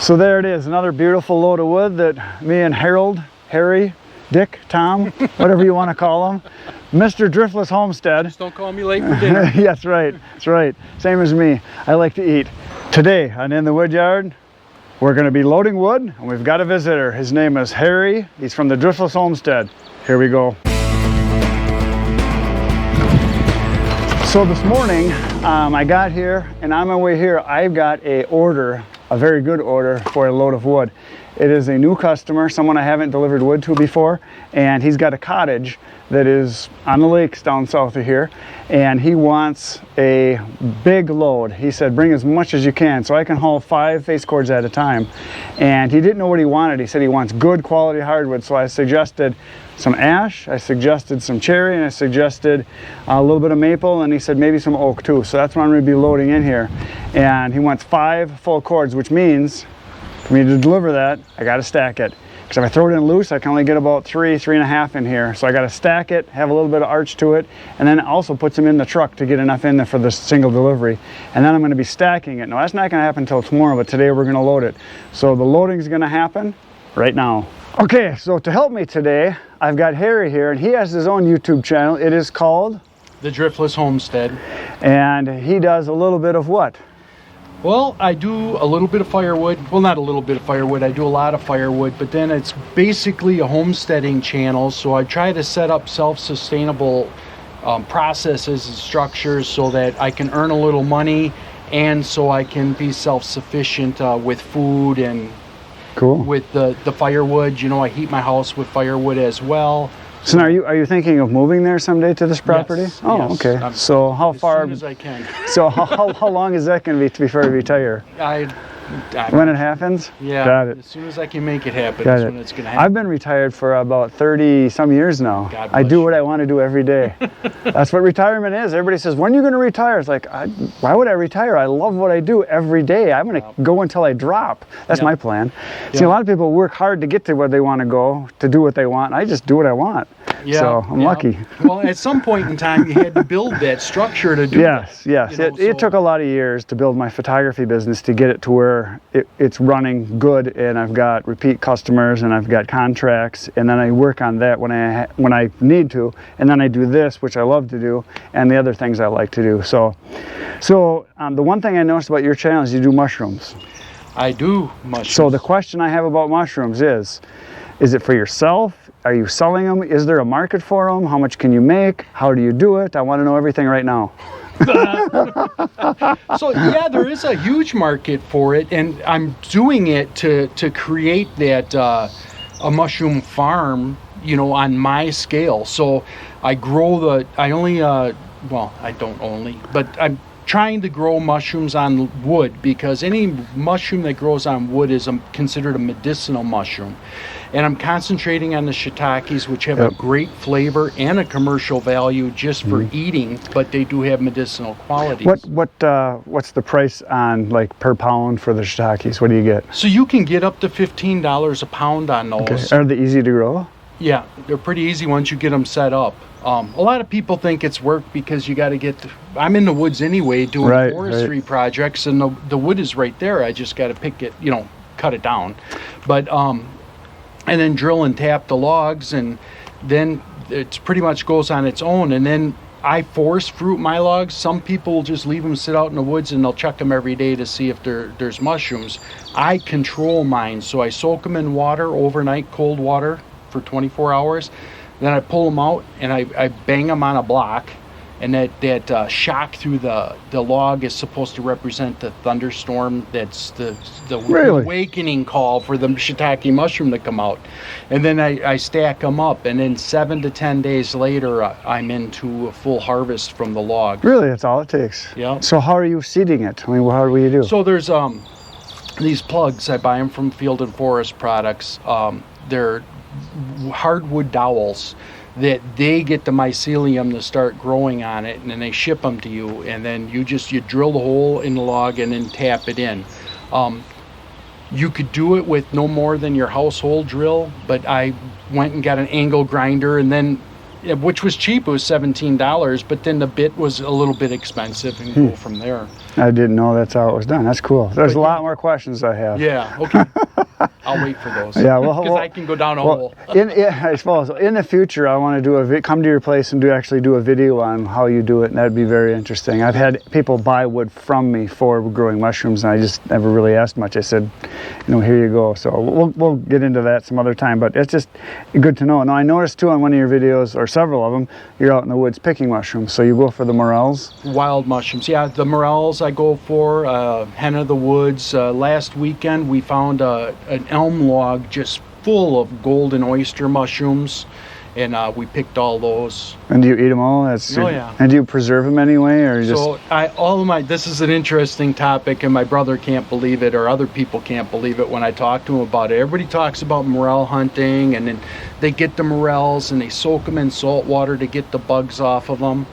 So there it is, another beautiful load of wood that me and Harold, Harry, Dick, Tom, whatever you want to call him, Mr. Driftless Homestead. Just don't call me late for dinner. Yeah, that's right, that's right. Same as me, I like to eat. Today on In the Wood Yard, we're going to be loading wood, and we've got a visitor. His name is Harry. He's from the Driftless Homestead. Here we go. So this morning, I got here, and on my way here, I've got a very good order for a load of wood. It is a new customer, someone I haven't delivered wood to before, and he's got a cottage that is on the lakes down south of here, and he wants a big load. He said, bring as much as you can, so I can haul 5 face cords at a time. And he didn't know what he wanted. He said he wants good quality hardwood, so I suggested some ash, I suggested some cherry, and I suggested a little bit of maple, and he said maybe some oak too. So that's what I'm going to be loading in here. And he wants 5 full cords, which means for me to deliver that, I got to stack it. Because if I throw it in loose, I can only get about 3.5 in here. So I got to stack it, have a little bit of arch to it, and then it also puts them in the truck to get enough in there for the single delivery. And then I'm going to be stacking it. Now that's not going to happen until tomorrow, but today we're going to load it. So the loading is going to happen right now. Okay, so to help me today, I've got Harry here, and he has his own YouTube channel. It is called The Driftless Homestead. And he does a little bit of what? Well, I do a little bit of firewood. Well, not a little bit of firewood. I do a lot of firewood, but then it's basically a homesteading channel. So I try to set up self-sustainable processes and structures so that I can earn a little money and so I can be self-sufficient with food and cool. With the firewood. You know, I heat my house with firewood as well. So now are you thinking of moving there someday to this property? Yes, oh, yes. okay. So how far? As soon as I can. So how long is that going to be before you retire? When it happens? Yeah. Got it. As soon as I can make it happen, Got that's it. when it's going to happen. I've been retired for about 30 some years now. God I bless do you. what I want to do every day. That's what retirement is. Everybody says, when are you going to retire? It's like, why would I retire? I love what I do every day. I'm going to go until I drop. That's my plan. See, a lot of people work hard to get to where they want to go, to do what they want. I just do what I want. Yeah, so I'm lucky. Well, at some point in time, you had to build that structure to do Yes. You know, It took a lot of years to build my photography business to get it to where it's running good, and I've got repeat customers and I've got contracts, and then I work on that when I need to, and then I do this, which I love to do, and the other things I like to do. So the one thing I noticed about your channel is you do mushrooms. I do mushrooms. So the question I have about mushrooms is it for yourself? Are you selling them? Is there a market for them? How much can you make? How do you do it? I want to know everything right now. So yeah, there is a huge market for it, and I'm doing it to create that a mushroom farm, you know, on my scale. So I grow but I'm trying to grow mushrooms on wood, because any mushroom that grows on wood is considered a medicinal mushroom. And I'm concentrating on the shiitakes, which have a great flavor and a commercial value just for eating, but they do have medicinal qualities. What's the price on, like, per pound for the shiitakes? What do you get? So you can get up to $15 a pound on those. Okay. Are they easy to grow? Yeah, they're pretty easy once you get them set up. A lot of people think it's work because you got to get. I'm in the woods anyway doing forestry projects, and the wood is right there. I just got to pick it, cut it down. But and then drill and tap the logs, and then it pretty much goes on its own. And then I force fruit my logs. Some people just leave them sit out in the woods and they'll check them every day to see if there's mushrooms. I control mine, so I soak them in water overnight, cold water, for 24 hours. Then I pull them out and I bang them on a block, and that shock through the log is supposed to represent the thunderstorm. That's the awakening call for the shiitake mushroom to come out. And then I stack them up, and then 7 to 10 days later I'm into a full harvest from the log. Really, that's all it takes? Yeah. So how are you seeding it? I mean, how do you do? So there's these plugs. I buy them from Field and Forest Products. They're hardwood dowels that they get the mycelium to start growing on it, and then they ship them to you, and then you drill the hole in the log and then tap it in. You could do it with no more than your household drill, but I went and got an angle grinder, and then which was cheap. It was $17, but then the bit was a little bit expensive, and go from there. I didn't know that's how it was done. That's cool. There's a lot more questions I have. Yeah, okay. I'll wait for those. Yeah, well, because I can go down a hole. I suppose in the future I want to come to your place and actually do a video on how you do it, and that'd be very interesting. I've had people buy wood from me for growing mushrooms, and I just never really asked much. I said, here you go. So we'll get into that some other time, but it's just good to know. Now I noticed too on one of your videos, or several of them, you're out in the woods picking mushrooms. So you go for the morels? Wild mushrooms, yeah. The morels I go for, hen of the woods. Last weekend we found an elm log just full of golden oyster mushrooms, and we picked all those. And do you eat them all? Yeah. And do you preserve them anyway, or this is an interesting topic, and my brother can't believe it, or other people can't believe it when I talk to him about it. Everybody talks about morel hunting, and then they get the morels and they soak them in salt water to get the bugs off of them.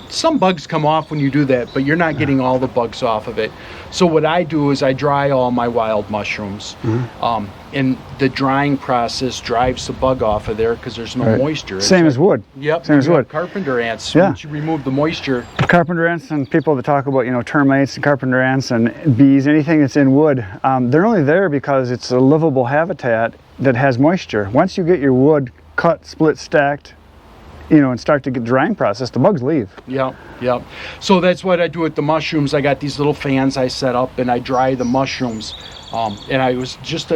Some bugs come off when you do that, but you're not getting all the bugs off of it. So what I do is I dry all my wild mushrooms. And the drying process drives the bug off of there because there's no moisture. Same as wood. Yep. Same as wood. Carpenter ants. Yeah. Once you remove the moisture. Carpenter ants, and people that talk about, termites and carpenter ants and bees, anything that's in wood, they're only there because it's a livable habitat that has moisture. Once you get your wood cut, split, stacked, and start to get drying process, the bugs leave. Yeah. So that's what I do with the mushrooms. I got these little fans I set up, and I dry the mushrooms. And I was just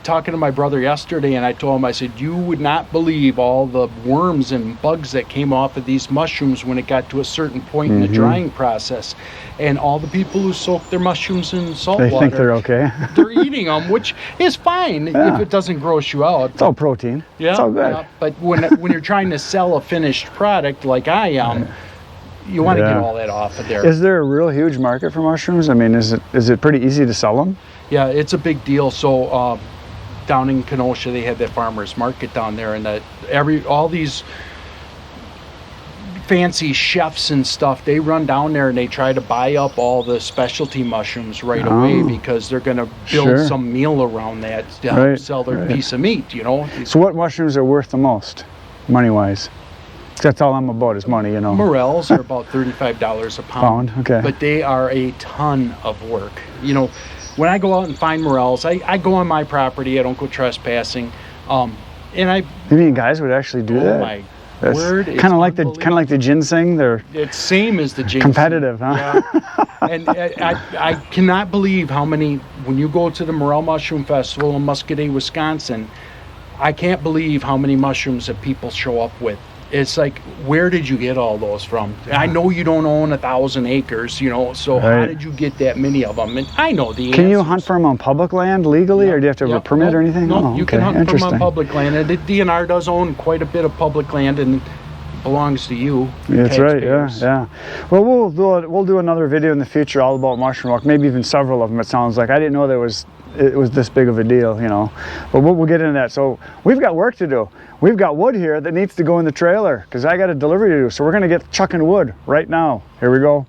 talking to my brother yesterday, and I told him, I said, you would not believe all the worms and bugs that came off of these mushrooms when it got to a certain point in the drying process. And all the people who soak their mushrooms in salt water, they think they're okay. They're eating them, which is fine if it doesn't gross you out. It's all protein. Yeah, it's all good. Yeah. But when you're trying to sell a finished product like I am, you want to get all that off of there. Is there a real huge market for mushrooms? I mean, is it pretty easy to sell them? Yeah, it's a big deal. So down in Kenosha, they had that farmers market down there, and all these fancy chefs and stuff, they run down there and they try to buy up all the specialty mushrooms right away because they're going to build some meal around that to sell their piece of meat, So what mushrooms are worth the most, money-wise? That's all I'm about is money, Morels are about $35 a pound. Okay. But they are a ton of work. When I go out and find morels, I go on my property. I don't go trespassing. You mean guys would actually do that? Oh my word! Kind of like the ginseng. It's same as the ginseng. Competitive, huh? Yeah. And I cannot believe how many. When you go to the Morel Mushroom Festival in Muscadet, Wisconsin, I can't believe how many mushrooms that people show up with. It's like, where did you get all those from? I know you don't own 1,000 acres, so how did you get that many of them? And I know the answers. Can you hunt from them on public land legally, or do you have to have a permit or anything? No, you can hunt from on public land. And the DNR does own quite a bit of public land, and it belongs to you. That's right, yeah. Well, we'll do another video in the future all about mushroom walk, maybe even several of them, it sounds like. I didn't know it was this big of a deal, but we'll get into that. So we've got work to do. We've got wood here that needs to go in the trailer because I got a delivery to do. So we're going to get chucking wood right now. Here we go.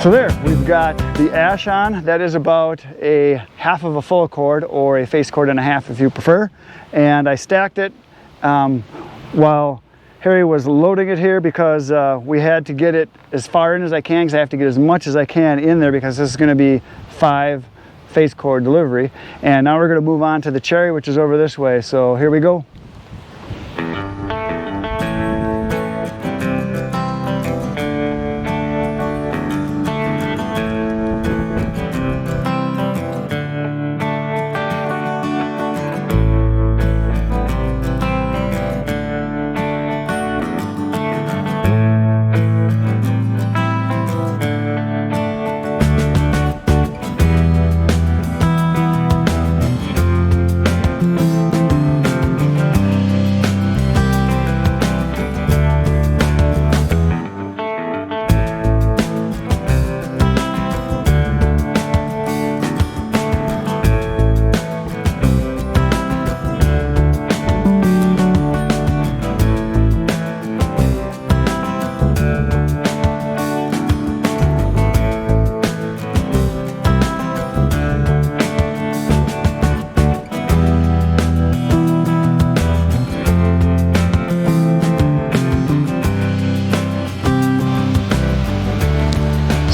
So there, we've got the ash on. That is about a half of a full cord, or a face cord and a half if you prefer. And I stacked it while Harry was loading it here because we had to get it as far in as I can, because I have to get as much as I can in there because this is going to be 5 face cord delivery. And now we're going to move on to the cherry, which is over this way. So here we go.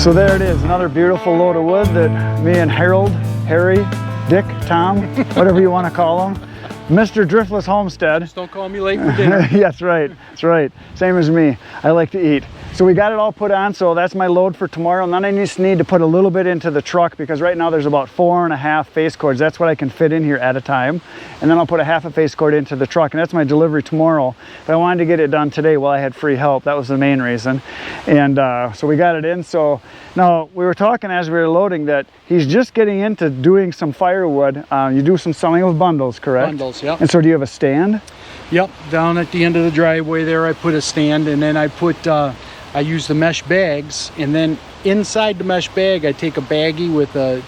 So there it is, another beautiful load of wood that me and Harold, Harry, Dick, Tom, whatever you want to call him, Mr. Driftless Homestead. Just don't call me late for dinner. Yeah, that's right. That's right. Same as me. I like to eat. So we got it all put on, so that's my load for tomorrow. And then I just need to put a little bit into the truck because right now there's about 4.5 face cords. That's what I can fit in here at a time. And then I'll put a half a face cord into the truck, and that's my delivery tomorrow. But I wanted to get it done today while I had free help. That was the main reason. And so we got it in. So now we were talking as we were loading that he's just getting into doing some firewood. You do some selling of bundles, correct? Bundles, yep. And so do you have a stand? Yep, down at the end of the driveway there I put a stand, and then I put I use the mesh bags, and then inside the mesh bag I take a baggie with a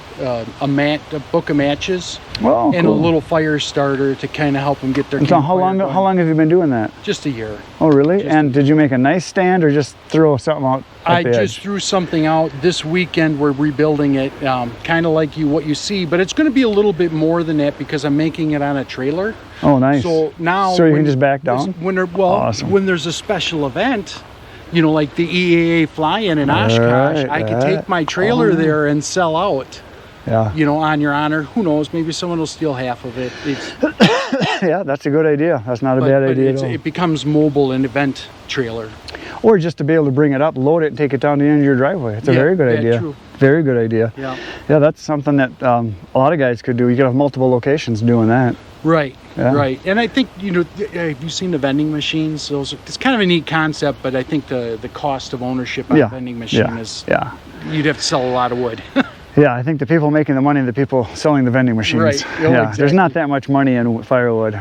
book of matches, and a little fire starter to kind of help them get their So how long have you been doing that? Just a year. Oh really? And did you make a nice stand or just throw something out I just threw something out. This weekend we're rebuilding it, kind of like what you see, but it's going to be a little bit more than that because I'm making it on a trailer. Oh nice. So now you can just back down? Awesome. When there's a special event, you know, like the EAA fly-in in Oshkosh, I can take my trailer there and sell out. Yeah. You know, on your honor. Who knows? Maybe someone will steal half of it. Yeah, that's a good idea. That's not a bad idea at all. It becomes mobile and event trailer. Or just to be able to bring it up, load it, and take it down to the end of your driveway. It's a very good idea. True. Very good idea. Yeah. Yeah, that's something that a lot of guys could do. You could have multiple locations doing that. Right, yeah. Right. And I think, you know, have you seen the vending machines? It's kind of a neat concept, but I think the cost of ownership on a vending machine is, you'd have to sell a lot of wood. Yeah, I think the people making the money are the people selling the vending machines. Right. Yeah, Exactly. There's not that much money in firewood.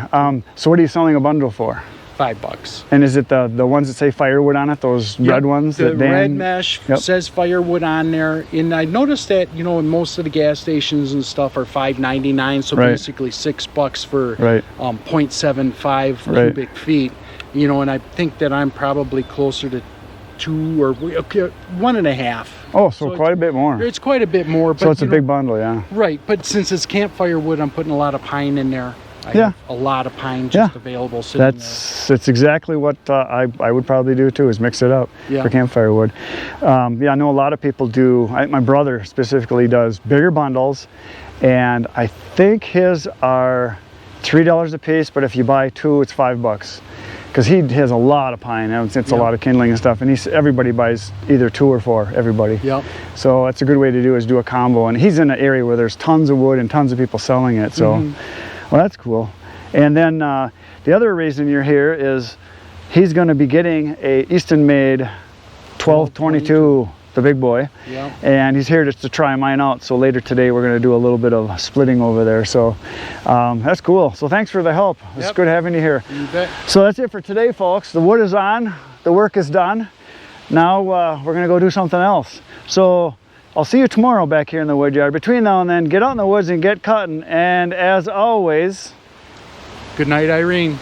So what are you selling a bundle for? $5. And is it the ones that say firewood on it, those red ones? The red mesh says firewood on there. And I noticed that, you know, in most of the gas stations and stuff are $5.99, so basically $6 for 0.75 cubic feet. You know, and I think that I'm probably closer to 2 or 1.5. Oh, so quite a bit more. It's quite a bit more. But, so it's a big bundle, yeah. Right, but since it's campfire wood, I'm putting a lot of pine in there. I have a lot of pine just available sitting there. That's exactly what I would probably do too, is mix it up for campfire wood. I know a lot of people do. My brother specifically does bigger bundles, and I think his are $3 a piece, but if you buy 2, it's $5. Because he has a lot of pine, and it's a lot of kindling and stuff, and everybody buys either 2 or 4, everybody. Yep. So that's a good way to do a combo, and he's in an area where there's tons of wood and tons of people selling it, so. Well, that's cool. And then the other reason you're here is he's going to be getting a Easton-made 1222, the big boy. Yeah. And he's here just to try mine out. So later today we're going to do a little bit of splitting over there. So that's cool. So thanks for the help. It's good having you here. You bet. So that's it for today, folks. The wood is on. The work is done. Now we're going to go do something else. So I'll see you tomorrow back here in the wood yard. Between now and then, get out in the woods and get cutting. And as always, good night, Irene.